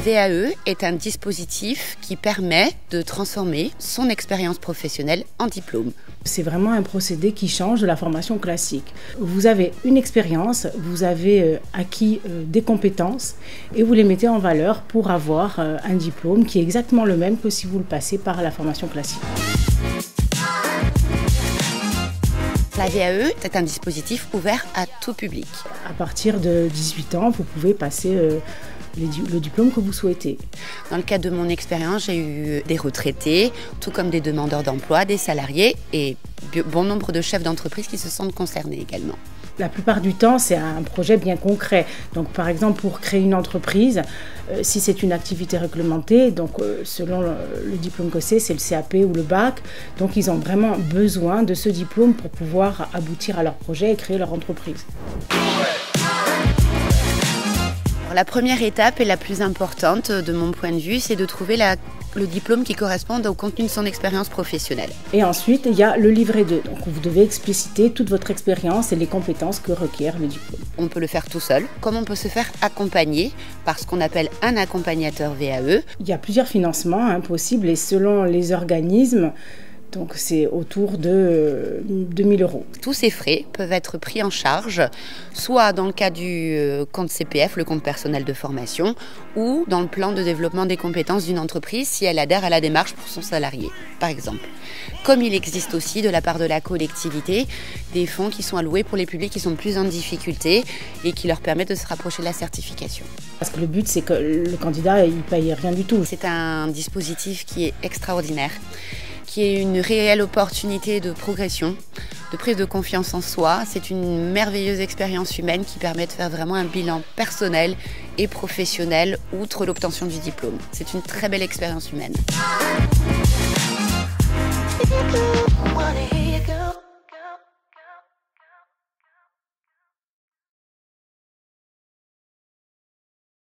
VAE est un dispositif qui permet de transformer son expérience professionnelle en diplôme. C'est vraiment un procédé qui change de la formation classique. Vous avez une expérience, vous avez acquis des compétences et vous les mettez en valeur pour avoir un diplôme qui est exactement le même que si vous le passez par la formation classique. La VAE est un dispositif ouvert à tout public. À partir de 18 ans, vous pouvez passer le diplôme que vous souhaitez. Dans le cadre de mon expérience, j'ai eu des retraités, tout comme des demandeurs d'emploi, des salariés et bon nombre de chefs d'entreprise qui se sentent concernés également. La plupart du temps, c'est un projet bien concret. Donc, par exemple, pour créer une entreprise, si c'est une activité réglementée, donc selon le diplôme que c'est le CAP ou le bac. Donc, ils ont vraiment besoin de ce diplôme pour pouvoir aboutir à leur projet et créer leur entreprise. La première étape et la plus importante de mon point de vue, c'est de trouver le diplôme qui corresponde au contenu de son expérience professionnelle. Et ensuite, il y a le livret 2. Donc vous devez expliciter toute votre expérience et les compétences que requiert le diplôme. On peut le faire tout seul, comme on peut se faire accompagner par ce qu'on appelle un accompagnateur VAE. Il y a plusieurs financements possibles et selon les organismes, donc c'est autour de 2 000 €. Tous ces frais peuvent être pris en charge, soit dans le cas du compte CPF, le compte personnel de formation, ou dans le plan de développement des compétences d'une entreprise si elle adhère à la démarche pour son salarié, par exemple. Comme il existe aussi de la part de la collectivité des fonds qui sont alloués pour les publics qui sont plus en difficulté et qui leur permettent de se rapprocher de la certification. Parce que le but, c'est que le candidat, il ne paye rien du tout. C'est un dispositif qui est extraordinaire, qui est une réelle opportunité de progression, de prise de confiance en soi. C'est une merveilleuse expérience humaine qui permet de faire vraiment un bilan personnel et professionnel outre l'obtention du diplôme. C'est une très belle expérience humaine.